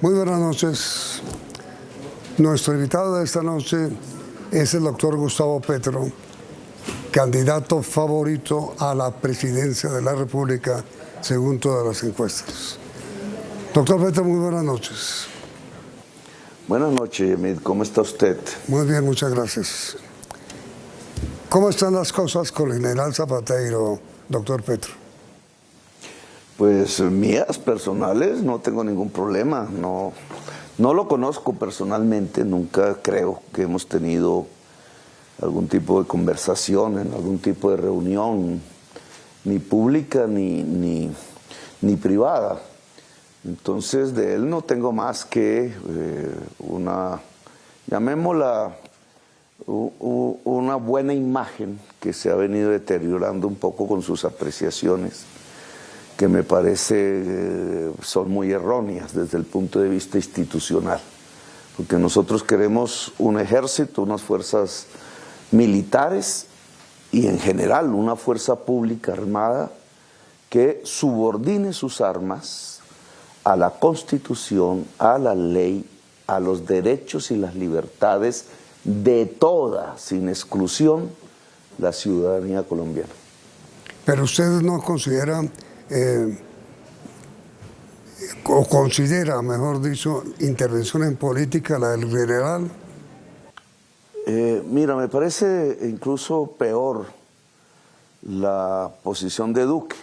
Muy buenas noches. Nuestro invitado de esta noche es el doctor Gustavo Petro, candidato favorito a la presidencia de la República según todas las encuestas. Doctor Petro, muy buenas noches. Buenas noches, Emil. ¿Cómo está usted? Muy bien, muchas gracias. ¿Cómo están las cosas con el general Zapatero, doctor Petro? Pues mías personales no tengo ningún problema. No lo conozco personalmente, nunca creo que hemos tenido algún tipo de conversación, en algún tipo de reunión, ni pública ni privada. Entonces de él no tengo más que llamémosla, una buena imagen que se ha venido deteriorando un poco con sus apreciaciones, que me parece son muy erróneas desde el punto de vista institucional, porque nosotros queremos un ejército, unas fuerzas militares y en general una fuerza pública armada que subordine sus armas a la Constitución, a la ley, a los derechos y las libertades de toda, sin exclusión, la ciudadanía colombiana. Pero usted no considera, o considera, mejor dicho, intervención en política la del general. Mira, me parece incluso peor la posición de Duque.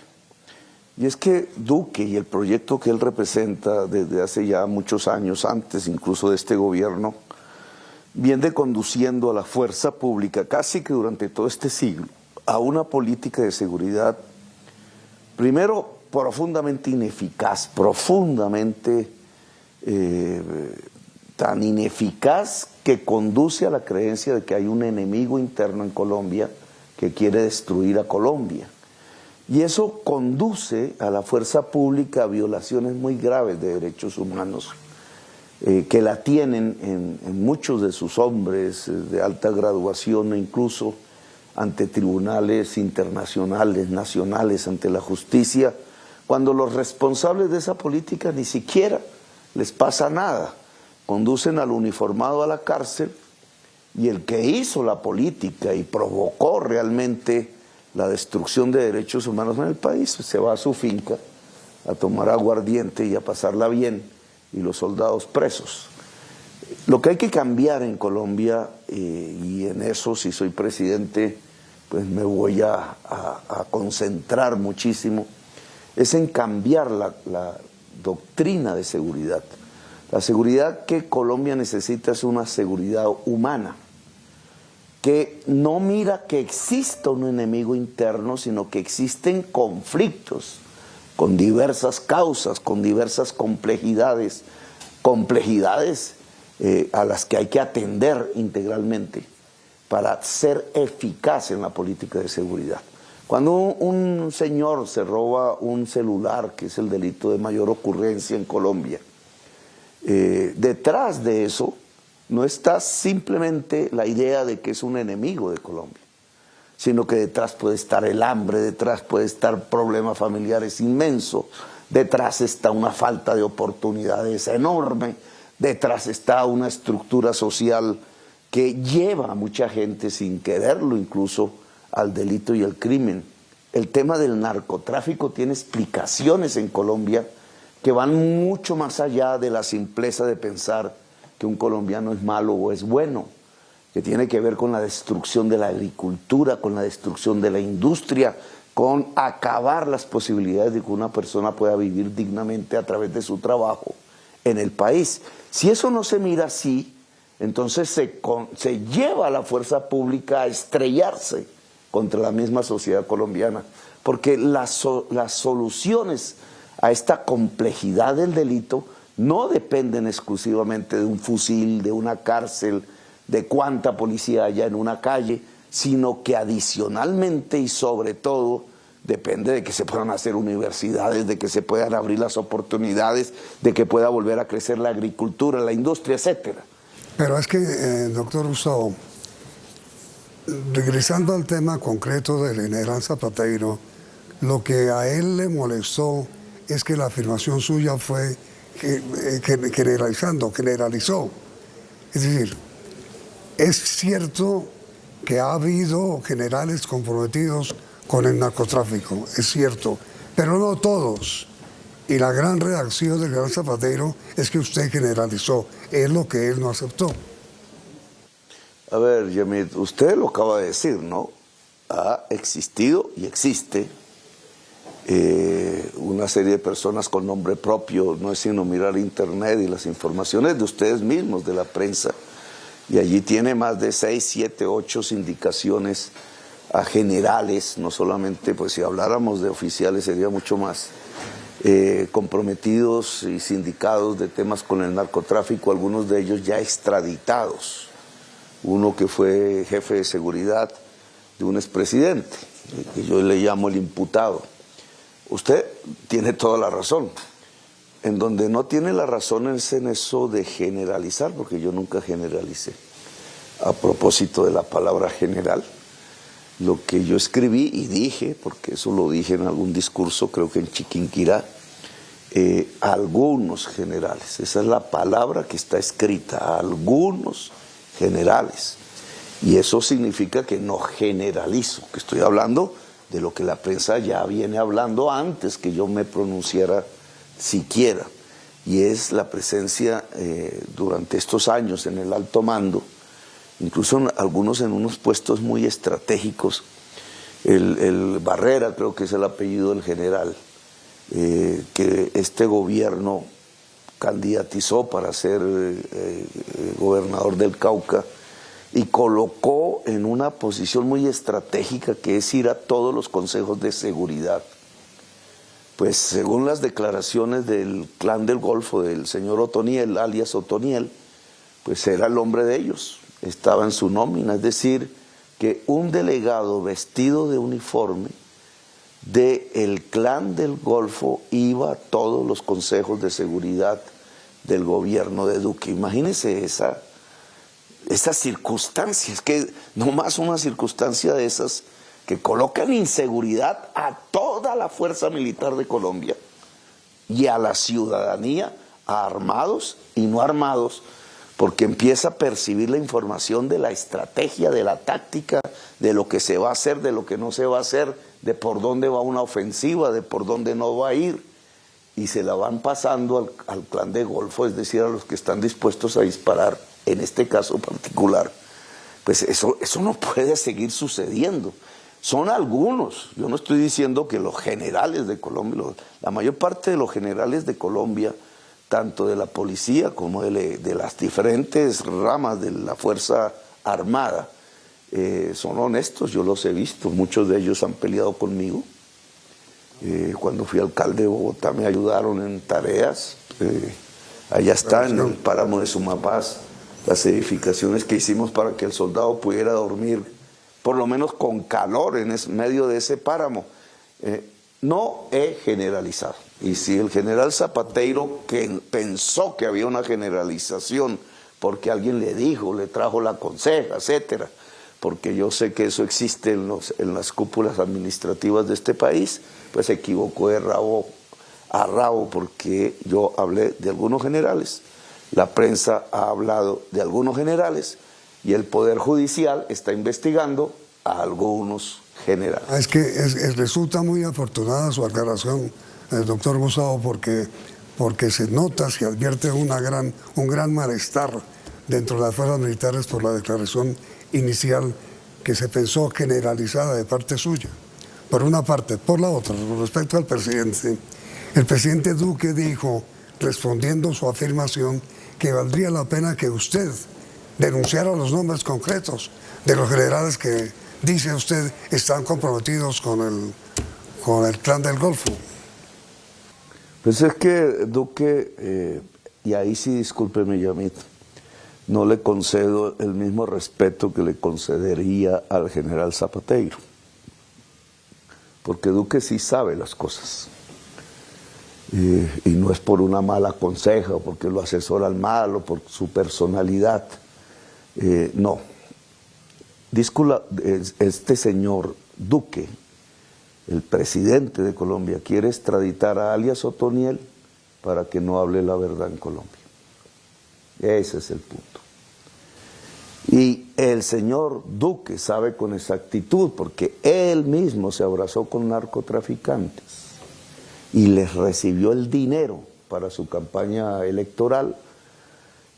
Y es que Duque y el proyecto que él representa desde hace ya muchos años, antes incluso de este gobierno, viene conduciendo a la fuerza pública casi que durante todo este siglo a una política de seguridad, primero profundamente ineficaz, profundamente tan ineficaz que conduce a la creencia de que hay un enemigo interno en Colombia que quiere destruir a Colombia. Y eso conduce a la fuerza pública a violaciones muy graves de derechos humanos, que la tienen en muchos de sus hombres de alta graduación e incluso ante tribunales internacionales, nacionales, ante la justicia, cuando los responsables de esa política ni siquiera les pasa nada. Conducen al uniformado a la cárcel y el que hizo la política y provocó realmente la destrucción de derechos humanos en el país se va a su finca a tomar aguardiente y a pasarla bien, y los soldados presos. Lo que hay que cambiar en Colombia, y en eso si soy presidente pues me voy a concentrar muchísimo, es en cambiar la doctrina de seguridad. La seguridad que Colombia necesita es una seguridad humana, que no mira que exista un enemigo interno, sino que existen conflictos con diversas causas, con diversas complejidades a las que hay que atender integralmente para ser eficaz en la política de seguridad. Cuando un señor se roba un celular, que es el delito de mayor ocurrencia en Colombia, detrás de eso no está simplemente la idea de que es un enemigo de Colombia, sino que detrás puede estar el hambre, detrás puede estar problemas familiares inmensos, detrás está una falta de oportunidades enorme, detrás está una estructura social que lleva a mucha gente sin quererlo incluso al delito y al crimen. El tema del narcotráfico tiene explicaciones en Colombia que van mucho más allá de la simpleza de pensar que un colombiano es malo o es bueno, que tiene que ver con la destrucción de la agricultura, con la destrucción de la industria, con acabar las posibilidades de que una persona pueda vivir dignamente a través de su trabajo en el país. Si eso no se mira así, entonces se lleva a la fuerza pública a estrellarse contra la misma sociedad colombiana, porque las soluciones a esta complejidad del delito no dependen exclusivamente de un fusil, de una cárcel, de cuánta policía haya en una calle, sino que adicionalmente y sobre todo depende de que se puedan hacer universidades, de que se puedan abrir las oportunidades, de que pueda volver a crecer la agricultura, la industria, etcétera. Pero es que, doctor Gustavo, regresando al tema concreto del general Zapatero, lo que a él le molestó es que la afirmación suya fue generalizó. Es decir, es cierto que ha habido generales comprometidos con el narcotráfico, es cierto, pero no todos. Y la gran reacción del general Zapatero es que usted generalizó, es lo que él no aceptó. A ver, Yamit, usted lo acaba de decir, ¿no? Ha existido y existe una serie de personas con nombre propio, no es sino mirar internet y las informaciones de ustedes mismos, de la prensa, y allí tiene más de 6, 7, 8 indicaciones a generales, no solamente, pues si habláramos de oficiales sería mucho más, comprometidos y sindicados de temas con el narcotráfico, algunos de ellos ya extraditados. Uno que fue jefe de seguridad de un expresidente, que yo le llamo el imputado. Usted tiene toda la razón. En donde no tiene la razón es en eso de generalizar, porque yo nunca generalicé. A propósito de la palabra general, lo que yo escribí y dije, porque eso lo dije en algún discurso, creo que en Chiquinquirá, algunos generales, esa es la palabra que está escrita, algunos generales. Y eso significa que no generalizo, que estoy hablando de lo que la prensa ya viene hablando antes que yo me pronunciara siquiera, y es la presencia durante estos años en el alto mando, incluso algunos en unos puestos muy estratégicos. El Barrera, creo que es el apellido del general, que este gobierno candidatizó para ser gobernador del Cauca, y colocó en una posición muy estratégica, que es ir a todos los consejos de seguridad. Pues según las declaraciones del Clan del Golfo, del señor Otoniel, alias Otoniel, pues era el hombre de ellos, estaba en su nómina. Es decir, que un delegado vestido de uniforme del Clan del Golfo iba a todos los consejos de seguridad del gobierno de Duque. Imagínense esas circunstancias, que no más una circunstancia de esas que colocan inseguridad a toda la fuerza militar de Colombia y a la ciudadanía, a armados y no armados, porque empieza a percibir la información de la estrategia, de la táctica, de lo que se va a hacer, de lo que no se va a hacer, de por dónde va una ofensiva, de por dónde no va a ir, y se la van pasando al Clan de Golfo, es decir, a los que están dispuestos a disparar. En este caso particular, pues eso no puede seguir sucediendo. Son algunos, yo no estoy diciendo que los generales de Colombia, la mayor parte de los generales de Colombia, tanto de la policía como de las diferentes ramas de la Fuerza Armada, son honestos, yo los he visto, muchos de ellos han peleado conmigo. Cuando fui alcalde de Bogotá me ayudaron en tareas, allá está en el páramo de Sumapaz, las edificaciones que hicimos para que el soldado pudiera dormir, por lo menos con calor en medio de ese páramo. No he generalizado. Y si el general Zapatero, que pensó que había una generalización, porque alguien le dijo, le trajo la conseja, etcétera, porque yo sé que eso existe en las cúpulas administrativas de este país, pues se equivocó de rabo a rabo, porque yo hablé de algunos generales. La prensa ha hablado de algunos generales y el Poder Judicial está investigando a algunos generales. Es que resulta muy afortunada su aclaración, doctor Gustavo, porque se nota, se advierte un gran malestar dentro de las fuerzas militares por la declaración inicial que se pensó generalizada de parte suya. Por una parte. Por la otra, con respecto al presidente, el presidente Duque dijo, respondiendo su afirmación, que valdría la pena que usted denunciara los nombres concretos de los generales que, dice usted, están comprometidos con el Clan del Golfo. Pues es que Duque, y ahí sí discúlpeme, Yamit, no le concedo el mismo respeto que le concedería al general Zapatero, porque Duque sí sabe las cosas. Y no es por una mala conseja, o porque lo asesoran mal, o por su personalidad. No. Este señor Duque, el presidente de Colombia, quiere extraditar a alias Otoniel para que no hable la verdad en Colombia. Ese es el punto. Y el señor Duque sabe con exactitud, porque él mismo se abrazó con narcotraficantes y les recibió el dinero para su campaña electoral,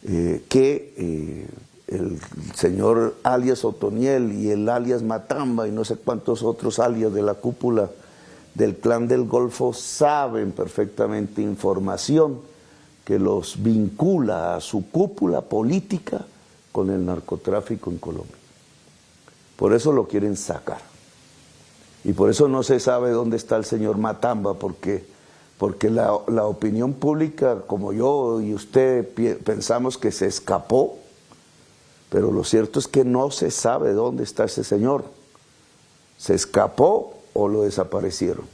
el señor alias Otoniel y el alias Matamba y no sé cuántos otros alias de la cúpula del Clan del Golfo saben perfectamente información que los vincula a su cúpula política con el narcotráfico en Colombia. Por eso lo quieren sacar. Y por eso no se sabe dónde está el señor Matamba, porque la opinión pública, como yo y usted, pensamos que se escapó, pero lo cierto es que no se sabe dónde está ese señor. ¿Se escapó o lo desaparecieron?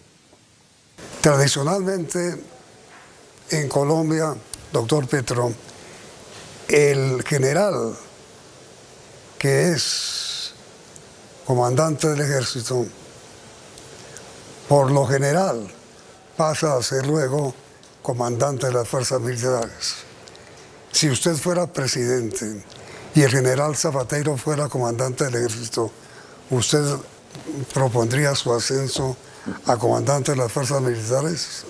Tradicionalmente, en Colombia, doctor Petro, el general que es comandante del ejército, por lo general, pasa a ser luego comandante de las fuerzas militares. Si usted fuera presidente y el general Zapatero fuera comandante del ejército, ¿usted propondría su ascenso a comandante de las fuerzas militares?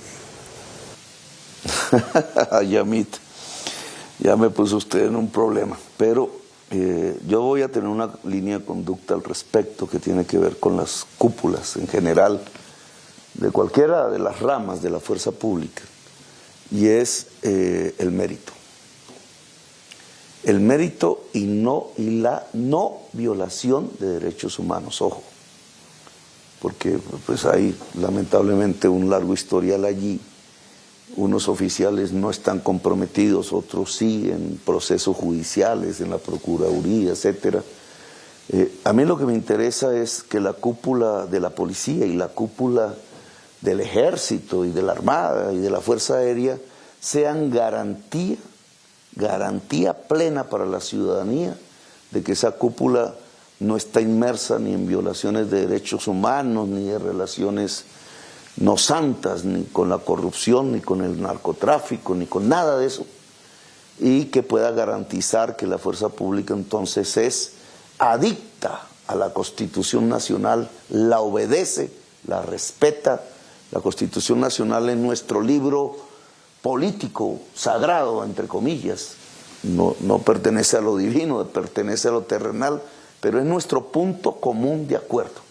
Yamit, ya me puso usted en un problema, pero yo voy a tener una línea de conducta al respecto que tiene que ver con las cúpulas en general de cualquiera de las ramas de la fuerza pública, y es el mérito. El mérito y la no violación de derechos humanos, ojo, porque pues hay lamentablemente un largo historial allí. Unos oficiales no están comprometidos, otros sí, en procesos judiciales, en la Procuraduría, etc. A mí lo que me interesa es que la cúpula de la policía y la cúpula del ejército y de la armada y de la fuerza aérea sean garantía plena para la ciudadanía de que esa cúpula no está inmersa ni en violaciones de derechos humanos, ni de relaciones no santas, ni con la corrupción, ni con el narcotráfico, ni con nada de eso, y que pueda garantizar que la fuerza pública entonces es adicta a la Constitución Nacional, la obedece, la respeta. La Constitución Nacional es nuestro libro político, sagrado, entre comillas, no pertenece a lo divino, pertenece a lo terrenal, pero es nuestro punto común de acuerdo.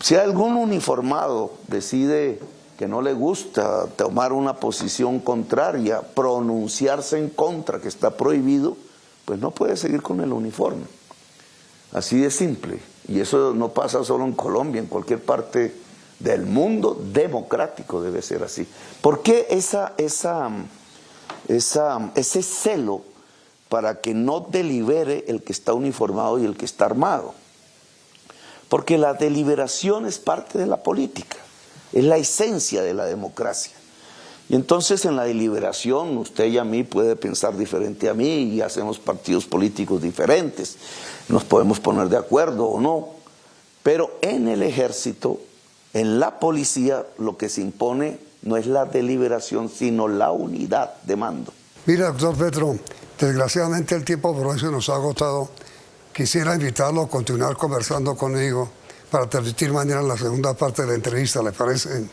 Si algún uniformado decide que no le gusta tomar una posición contraria, pronunciarse en contra, que está prohibido, pues no puede seguir con el uniforme. Así de simple. Y eso no pasa solo en Colombia, en cualquier parte del mundo democrático debe ser así. ¿Por qué ese celo para que no delibere el que está uniformado y el que está armado? Porque la deliberación es parte de la política, es la esencia de la democracia. Y entonces en la deliberación usted y a mí puede pensar diferente a mí y hacemos partidos políticos diferentes, nos podemos poner de acuerdo o no, pero en el ejército, en la policía, lo que se impone no es la deliberación, sino la unidad de mando. Mira, doctor Petro, desgraciadamente el tiempo por hoy se nos ha agotado. Quisiera invitarlo a continuar conversando conmigo para transmitir mañana la segunda parte de la entrevista, ¿le parece?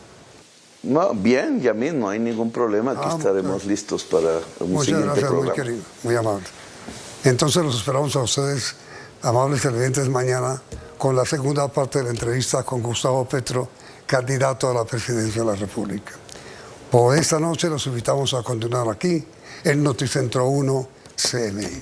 No, bien, ya mismo, no hay ningún problema, aquí estaremos listos para un siguiente gracias, programa. muy querido, muy amable. Entonces los esperamos a ustedes, amables televidentes, mañana con la segunda parte de la entrevista con Gustavo Petro, candidato a la presidencia de la República. Por esta noche los invitamos a continuar aquí en Noticentro 1 CNI.